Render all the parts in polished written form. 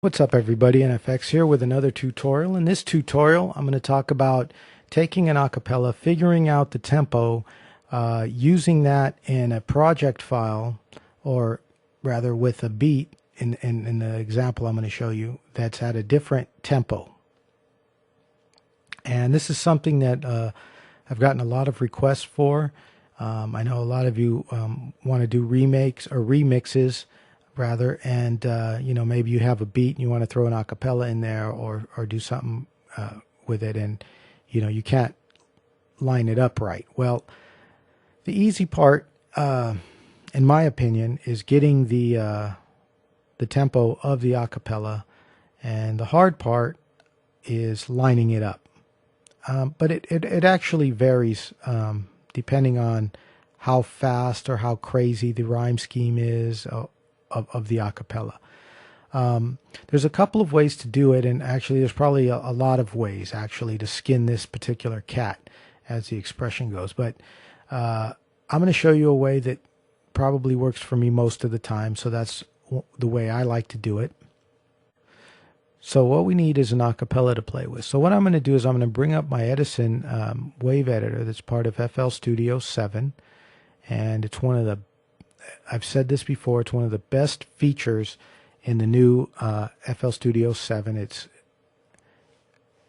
What's up everybody, NFX here with another tutorial. In this tutorial I'm going to talk about taking an acapella, figuring out the tempo, using that in a project file, or rather with a beat in the example I'm going to show you that's at a different tempo. And this is something that I've gotten a lot of requests for. I know a lot of you want to do remakes or remixes rather, and you know, maybe you have a beat and you want to throw an acapella in there or do something with it, and you know, you can't line it up right. Well, the easy part, in my opinion, is getting the tempo of the acapella, and the hard part is lining it up. But it actually varies depending on how fast or how crazy the rhyme scheme is of the acapella. There's a couple of ways to do it, and actually there's probably a lot of ways actually to skin this particular cat, as the expression goes. But I'm going to show you a way that probably works for me most of the time, so that's the way I like to do it. So what we need is an acapella to play with. So what I'm going to do is I'm going to bring up my Edison wave editor that's part of FL Studio 7, and it's one of the, I've said this before, it's one of the best features in the new FL Studio 7.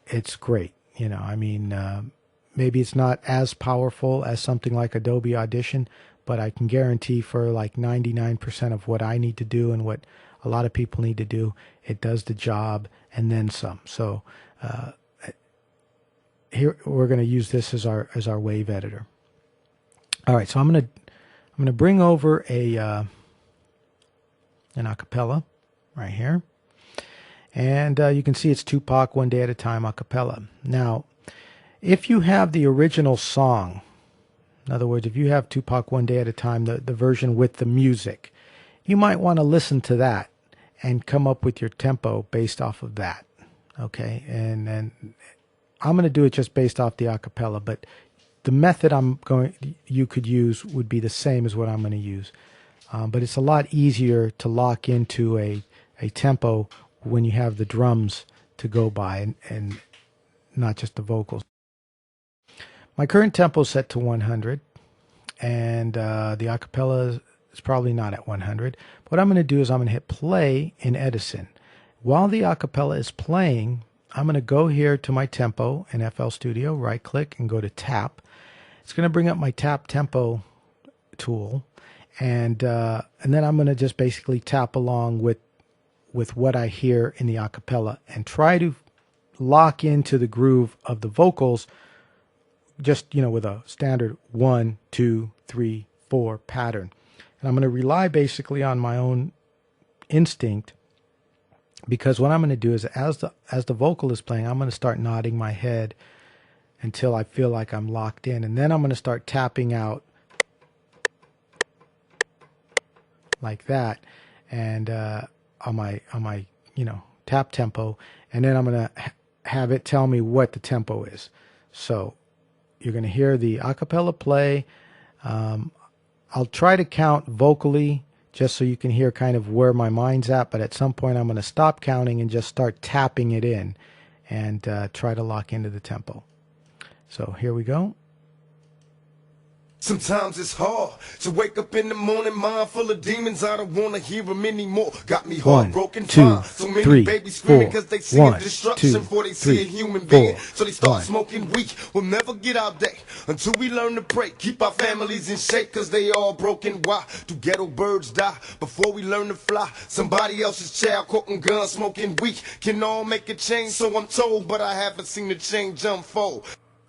It's great. You know, I mean, maybe it's not as powerful as something like Adobe Audition, but I can guarantee for like 99% of what I need to do and what a lot of people need to do, it does the job and then some. So here we're going to use this as our wave editor. All right, so I'm going to bring over an acapella right here, and you can see it's Tupac, One Day at a Time acapella. Now, if you have the original song, in other words, if you have Tupac, One Day at a Time, the version with the music, you might want to listen to that and come up with your tempo based off of that. Okay, and I'm going to do it just based off the acapella, but the method you could use would be the same as what I'm going to use. But it's a lot easier to lock into a tempo when you have the drums to go by and not just the vocals. My current tempo is set to 100, and the acapella is probably not at 100. What I'm going to do is I'm going to hit play in Edison. While the acapella is playing, I'm going to go here to my tempo in FL Studio, right click and go to tap. It's going to bring up my tap tempo tool, and then I'm going to just basically tap along with what I hear in the acapella and try to lock into the groove of the vocals, just, you know, with a standard 1, 2, 3, 4 pattern. And I'm going to rely basically on my own instinct, because what I'm going to do is as the vocal is playing, I'm going to start nodding my head until I feel like I'm locked in, and then I'm going to start tapping out like that, and on my you know, tap tempo, and then I'm going to have it tell me what the tempo is. So you're going to hear the acapella play. I'll try to count vocally just so you can hear kind of where my mind's at, but at some point I'm going to stop counting and just start tapping it in and try to lock into the tempo. So here we go. Sometimes it's hard to wake up in the morning, mind full of demons. I don't want to hear them anymore. Got me heartbroken. 1, 2, so many 3, babies screaming 4. because they see 1, destruction 2, before they 3, see a human being. 4, So they start 1. smoking weed. We'll never get our day until we learn to pray. Keep our families in shape because they all broken. Why do ghetto birds die before we learn to fly? Somebody else's child caught in guns smoking weed. Can all make a change, so I'm told, but I haven't seen the change unfold.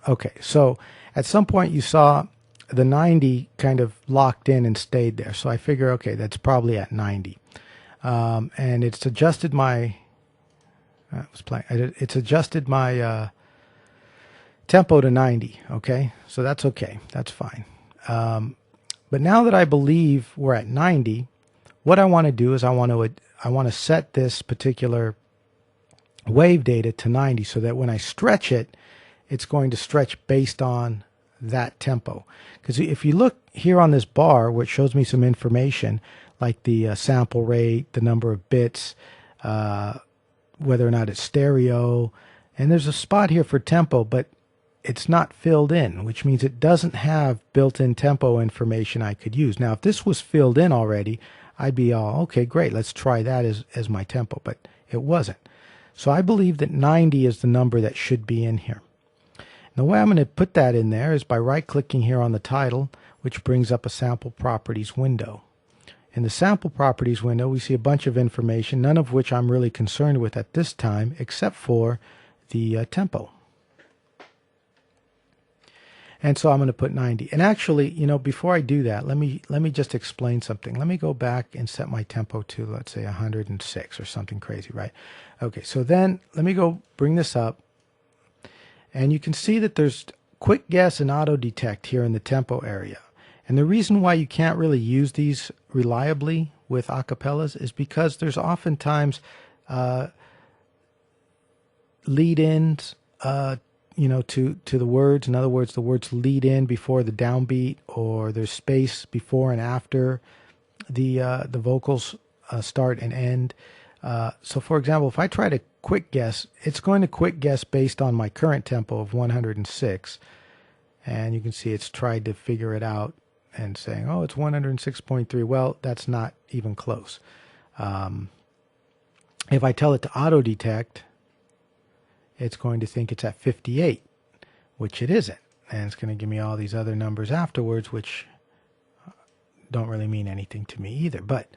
Okay, so at some point you saw the 90 kind of locked in and stayed there. So I figure, okay, that's probably at 90. And it's adjusted my, it's adjusted my tempo to 90. Okay, so that's okay. That's fine. But now that I believe we're at 90, what I want to do is I want to set this particular wave data to 90 so that when I stretch it, it's going to stretch based on that tempo. Because if you look here on this bar, which shows me some information like the sample rate, the number of bits, whether or not it's stereo. And there's a spot here for tempo, but it's not filled in, which means it doesn't have built-in tempo information I could use. Now, if this was filled in already, I'd be all, okay, great, let's try that as my tempo, but it wasn't. So I believe that 90 is the number that should be in here. And the way I'm going to put that in there is by right-clicking here on the title, which brings up a sample properties window. In the sample properties window, we see a bunch of information, none of which I'm really concerned with at this time, except for the tempo. And so I'm going to put 90. And actually, you know, before I do that, let me just explain something. Let me go back and set my tempo to, let's say, 106 or something crazy, right? Okay, so then let me go bring this up. And you can see that there's quick guess and auto detect here in the tempo area. And the reason why you can't really use these reliably with acapellas is because there's oftentimes lead-ins, you know, to the words. In other words, the words lead in before the downbeat, or there's space before and after the vocals start and end. So, for example, if I try to quick guess, it's going to quick guess based on my current tempo of 106, and you can see it's tried to figure it out and saying, oh, it's 106.3. Well, that's not even close. If I tell it to auto detect, it's going to think it's at 58, which it isn't. And it's going to give me all these other numbers afterwards, which don't really mean anything to me either. But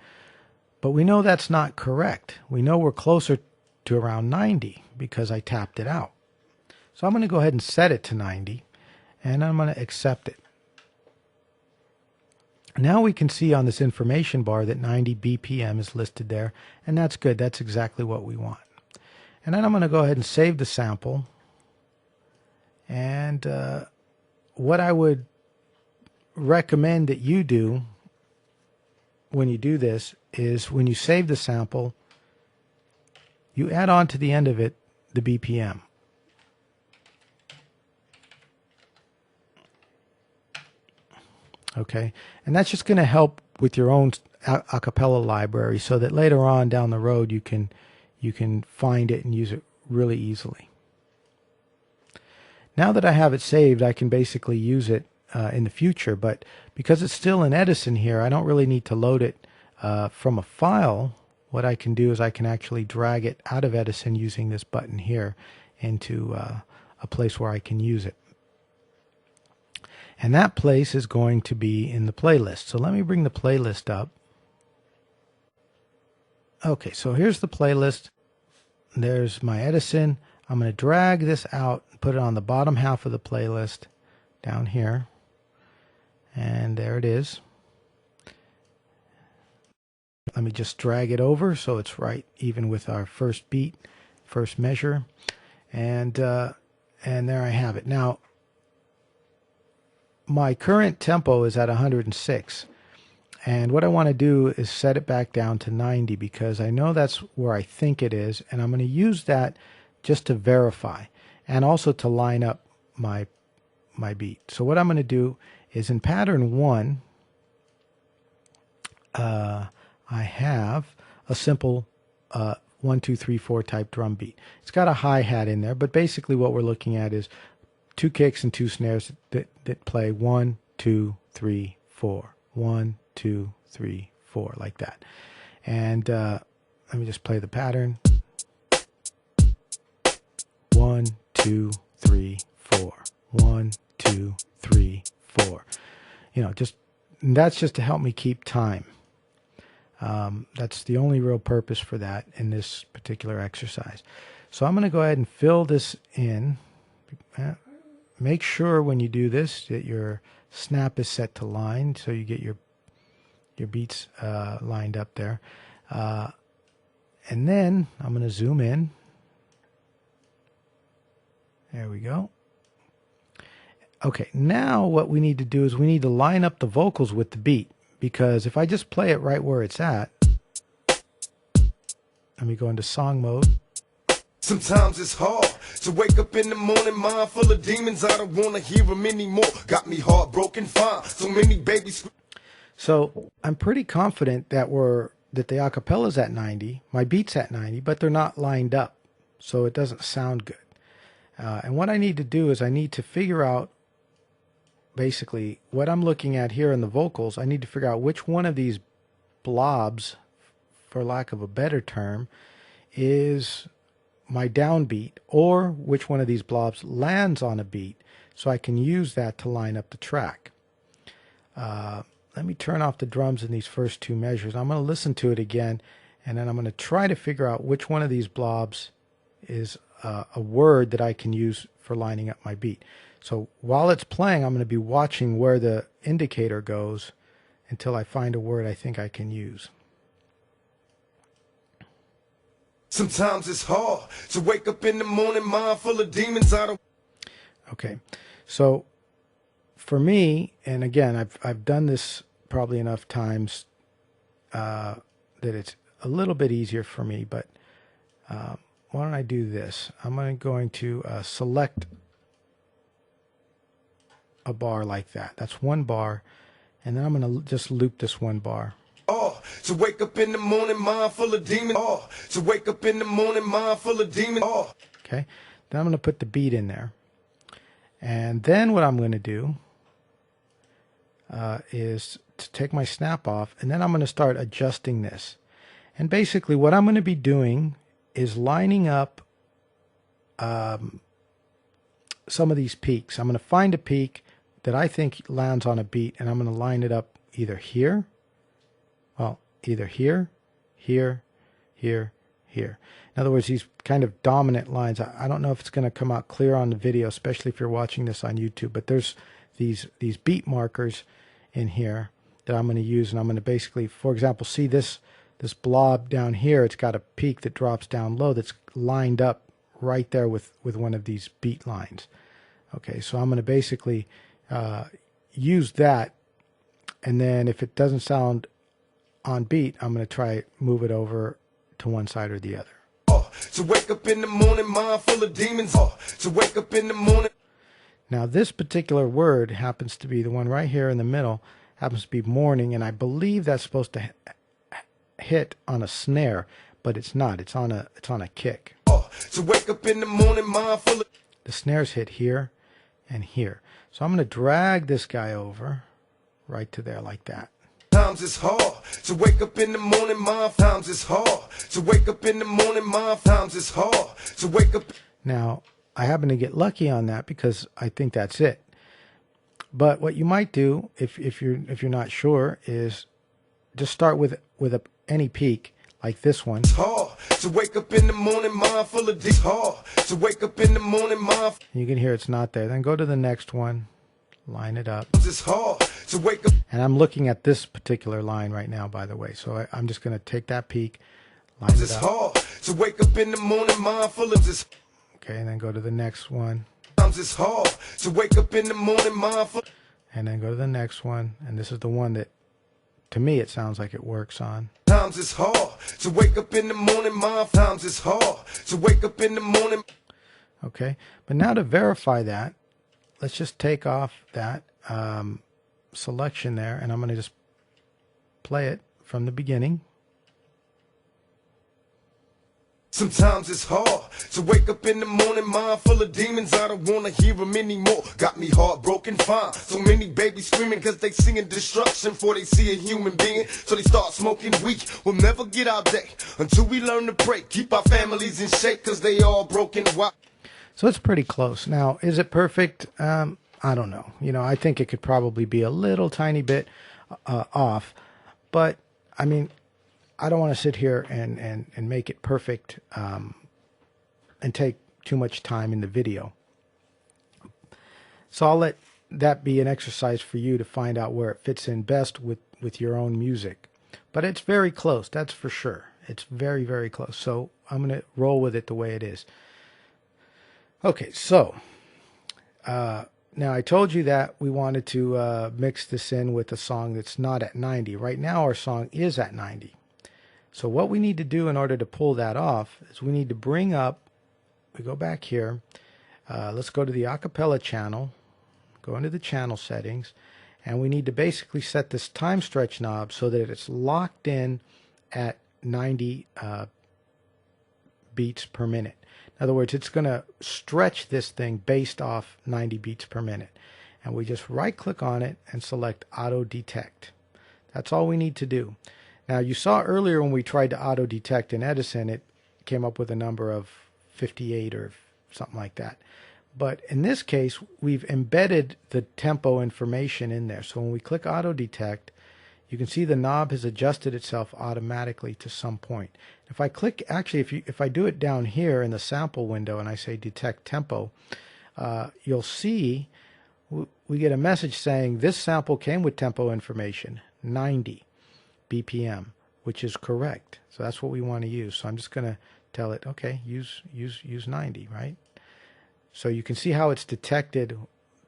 we know that's not correct. We know we're closer to around 90 because I tapped it out. So I'm going to go ahead and set it to 90, and I'm going to accept it. Now we can see on this information bar that 90 BPM is listed there, and that's good. That's exactly what we want. And then I'm going to go ahead and save the sample. And what I would recommend that you do when you do this is when you save the sample, you add on to the end of it the BPM. Okay, and that's just going to help with your own acapella library so that later on down the road you can find it and use it really easily. Now that I have it saved, I can basically use it in the future, but because it's still in Edison here, I don't really need to load it from a file. What I can do is I can actually drag it out of Edison using this button here into a place where I can use it. And that place is going to be in the playlist. So let me bring the playlist up. Okay, so here's the playlist. There's my Edison. I'm going to drag this out and put it on the bottom half of the playlist down here. And there it is. Let me just drag it over so it's right even with our first beat, first measure. And there I have it. Now, my current tempo is at 106. And what I want to do is set it back down to 90 because I know that's where I think it is. And I'm going to use that just to verify and also to line up my beat. So what I'm going to do is in pattern 1, I have a simple 1, 2, 3, 4 type drum beat. It's got a hi-hat in there, but basically what we're looking at is 2 kicks and 2 snares that play 1, 2, 3, 4. 1, 2, 3, 4, like that. And let me just play the pattern. 1, 2, 3, 4. 1, 2, 3, 4. You know, that's just to help me keep time. That's the only real purpose for that in this particular exercise. So I'm going to go ahead and fill this in. Make sure when you do this that your snap is set to line so you get your beats lined up there. And then I'm going to zoom in. There we go. Okay, now what we need to do is we need to line up the vocals with the beat, because if I just play it right where it's at, let me go into song mode. Sometimes it's hard to wake up in the morning, mind full of demons. I don't want to hear them anymore. Got me heartbroken, fine. So many babies. So I'm pretty confident that we're that the acapella's at 90, my beat's at 90, but they're not lined up, so it doesn't sound good. And what I need to do is I need to figure out basically what I'm looking at here in the vocals. I need to figure out which one of these blobs, for lack of a better term, is my downbeat, or which one of these blobs lands on a beat, so I can use that to line up the track. Let me turn off the drums in these first two measures. I'm going to listen to it again, and then I'm going to try to figure out which one of these blobs is a word that I can use for lining up my beat. So while it's playing, I'm going to be watching where the indicator goes until I find a word I think I can use. Sometimes it's hard to wake up in the morning, mind full of demons. Okay, so for me, and again, I've done this probably enough times that it's a little bit easier for me, but why don't I do this? I'm going to select a bar like that. That's one bar, and then I'm going to just loop this one bar. Oh, to wake up in the morning, mind full of demons. Oh, to wake up in the morning, mind full of demons. Oh. Okay, then I'm going to put the beat in there. And then what I'm going to do is to take my snap off, and then I'm going to start adjusting this. And basically what I'm going to be doing is lining up some of these peaks. I'm going to find a peak that I think lands on a beat, and I'm going to line it up either here, well, either here, here, here, here. In other words, these kind of dominant lines. I don't know if it's going to come out clear on the video, especially if you're watching this on YouTube, but there's these beat markers in here that I'm going to use, and I'm going to basically, for example, see this blob down here. It's got a peak that drops down low that's lined up right there with one of these beat lines. Okay, so I'm going to basically use that, and then if it doesn't sound on beat, I'm going to try move it over to one side or the other. To wake up in the morning, mind full of demons. To wake up in the morning. Now this particular word happens to be the one right here in the middle, happens to be morning, and I believe that's supposed to hit on a snare, but it's not. It's on a kick. To wake up in the morning, mind full of. The snares hit here and here. So I'm going to drag this guy over right to there like that. Times it's hard to wake up in the morning, mind. Times it's hard to wake up in the morning, mind. Times it's hard to wake up. Now, I happen to get lucky on that because I think that's it. But what you might do, if you're not sure, is just start with any peak like this one. It's hard to wake up in the morning, mind full of this. Hard to wake up in the morning, mind. You can hear it's not there. Then go to the next one, line it up. It's hard to wake up. And I'm looking at this particular line right now, by the way. So I'm just going to take that peak, line it It's up. hard to wake up in the morning, mind full of this. Okay, and then go to the next one. Times it's hard to wake up in the morning, mind full. And then go to the next one. And this is the one that, to me, it sounds like it works on. Times it's hard to wake up in the morning, mind. Times it's hard to wake up in the morning. Okay, but now to verify that, let's just take off that selection there, and I'm going to just play it from the beginning. Sometimes it's hard to wake up in the morning, mind full of demons. I don't want to hear them anymore. Got me heartbroken, fine. So many babies screaming because they singing destruction before they see a human being. So they start smoking weed. We'll never get our day until we learn to pray. Keep our families in shape because they all broken. Why? So it's pretty close. Now, is it perfect? I don't know. You know, I think it could probably be a little tiny bit off. But, I mean, I don't want to sit here and make it perfect and take too much time in the video. So I'll let that be an exercise for you to find out where it fits in best with your own music. But it's very close, that's for sure. It's very, very close. So I'm going to roll with it the way it is. Okay, so now I told you that we wanted to mix this in with a song that's not at 90. Right now our song is at 90. So what we need to do in order to pull that off is we need to bring up, we go back here, let's go to the Acapella channel, go into the channel settings, and we need to basically set this time stretch knob so that it's locked in at 90 beats per minute. In other words, it's going to stretch this thing based off 90 beats per minute. And we just right click on it and select auto detect. That's all we need to do. Now you saw earlier when we tried to auto detect in Edison, it came up with a number of 58 or something like that. But in this case, we've embedded the tempo information in there. So when we click auto detect, you can see the knob has adjusted itself automatically to some point. If I click, actually, if I do it down here in the sample window and I say detect tempo, you'll see we get a message saying this sample came with tempo information, 90 BPM, which is correct. So that's what we want to use. So I'm just going to tell it, okay, use 90, right? So you can see how it's detected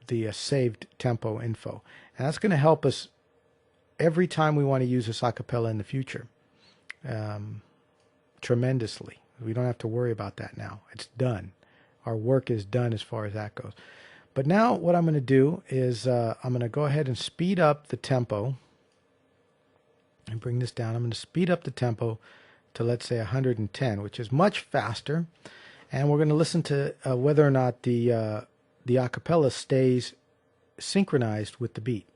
the saved tempo info. And that's going to help us every time we want to use this acapella in the future tremendously. We don't have to worry about that now. It's done. Our work is done as far as that goes. But now what I'm going to do is I'm going to go ahead and speed up the tempo and bring this down. I'm going to speed up the tempo to, let's say, 110, which is much faster. And we're going to listen to whether or not the acapella stays synchronized with the beat.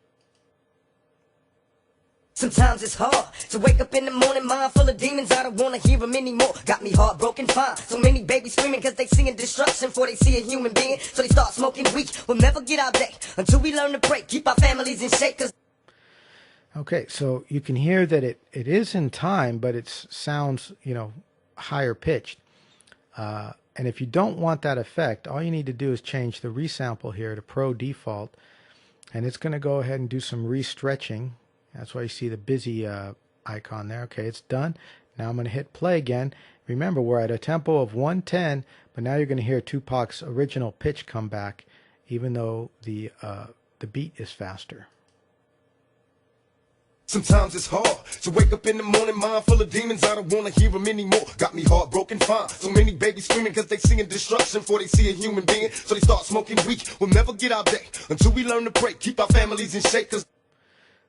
Sometimes it's hard to wake up in the morning, mind full of demons. I don't want to hear them anymore. Got me heartbroken, fine. So many babies screaming because they seeing destruction before they see a human being. So they start smoking weed. We'll never get our day until we learn to pray. Keep our families in shape. Okay, so you can hear that it is in time, but it sounds, higher pitched. And if you don't want that effect, all you need to do is change the resample here to Pro Default. And it's going to go ahead and do some re-stretching. That's why you see the busy icon there. Okay, it's done. Now I'm going to hit play again. Remember, we're at a tempo of 110, but now you're going to hear Tupac's original pitch come back, even though the beat is faster. Sometimes it's hard to wake up in the morning, mind full of demons. I don't want to hear them anymore. Got me heartbroken, fine. So many babies screaming because they seeing destruction before they see a human being. So they start smoking weed. We'll never get our day until we learn to pray. Keep our families in shape.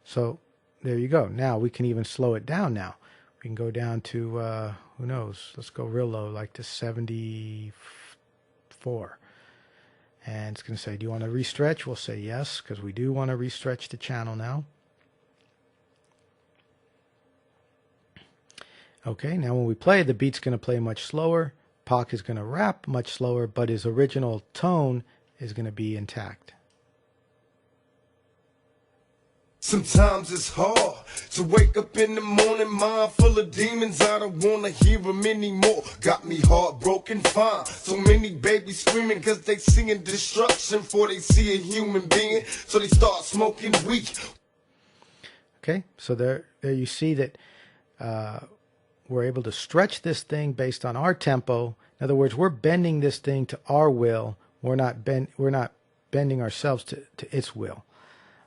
So there you go. Now we can even slow it down now. We can go down to, who knows, let's go real low, like to 74. And it's going to say, do you want to restretch? We'll say yes, because we do want to restretch the channel now. Okay, now when we play, the beat's going to play much slower. Pac is going to rap much slower, but his original tone is going to be intact. Sometimes it's hard to wake up in the morning, mind full of demons. I don't want to hear them anymore. Got me heartbroken, fine. So many babies screaming because they seeing destruction before they see a human being. So they start smoking weed. Okay, so there you see that we're able to stretch this thing based on our tempo. In other words, we're bending this thing to our will. We're not bending ourselves to its will.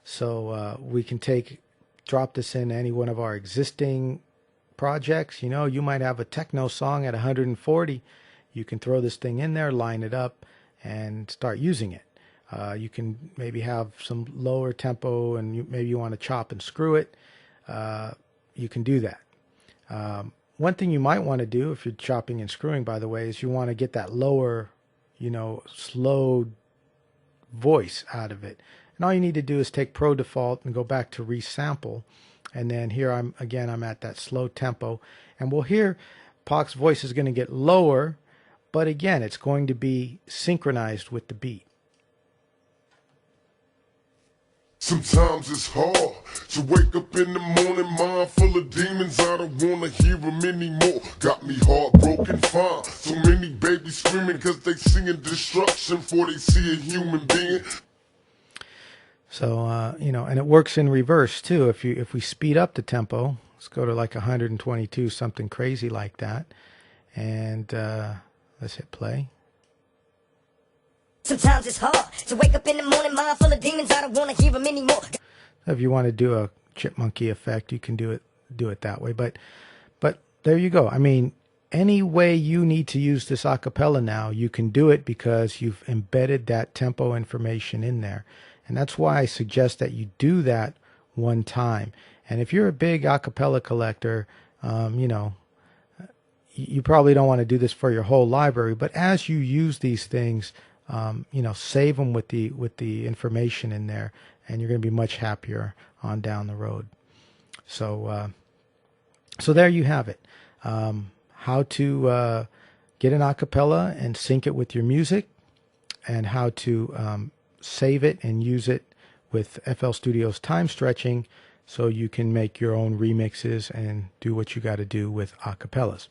So we can drop this in any one of our existing projects. You might have a techno song at 140. You can throw this thing in there, line it up, and start using it. You can maybe have some lower tempo, and maybe you want to chop and screw it. You can do that. One thing you might want to do if you're chopping and screwing, by the way, is you want to get that lower, slow voice out of it. And all you need to do is take Pro Default and go back to resample. And then here I'm at that slow tempo. And we'll hear Pac's voice is going to get lower, but again, it's going to be synchronized with the beat. Sometimes it's hard to wake up in the morning, mind full of demons. I don't want to hear them anymore. Got me heartbroken, fine. So many babies screaming because they seeing destruction before they see a human being. So, and it works in reverse too. If we speed up the tempo, let's go to like 122, something crazy like that. And let's hit play. Sometimes it's hard to wake up in the morning, mind full of demons. I don't want to hear them anymore. If you want to do a chipmunky effect, you can do it that way. But there you go. I mean, any way you need to use this acapella now, you can do it because you've embedded that tempo information in there. And that's why I suggest that you do that one time. And if you're a big acapella collector, You know, you probably don't want to do this for your whole library, but as you use these things, you know, save them with the information in there, and you're going to be much happier on down the road. So so there you have it. How to get an acapella and sync it with your music, and how to save it and use it with FL Studio's time stretching, so you can make your own remixes and do what you got to do with acapellas.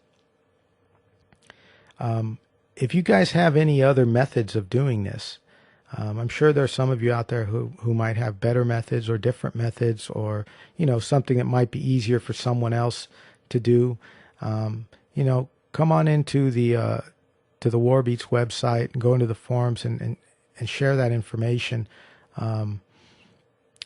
If you guys have any other methods of doing this, I'm sure there are some of you out there who might have better methods or different methods, or, you know, something that might be easier for someone else to do. You know, come on into the Warbeats website and go into the forums and share that information.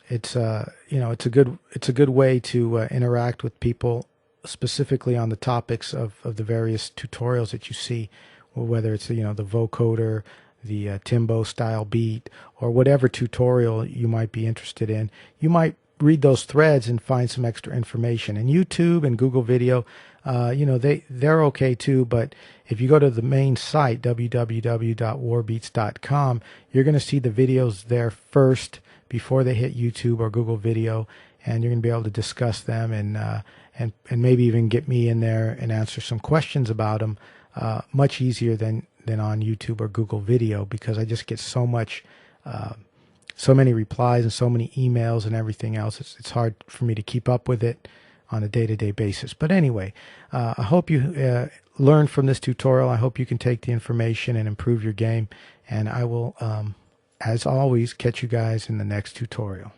It's you know, it's a good way to interact with people, specifically on the topics of the various tutorials that you see, whether it's, you know, the vocoder, the Timbo style beat, or whatever tutorial you might be interested in. You might read those threads and find some extra information. And YouTube and Google Video, you know, they're okay too, but if you go to the main site, www.warbeats.com, you're going to see the videos there first before they hit YouTube or Google Video, and you're going to be able to discuss them and maybe even get me in there and answer some questions about them much easier than on YouTube or Google Video, because I just get so many replies and so many emails and everything else. It's hard for me to keep up with it on a day-to-day basis. But anyway, I hope you learned from this tutorial. I hope you can take the information and improve your game. And I will, as always, catch you guys in the next tutorial.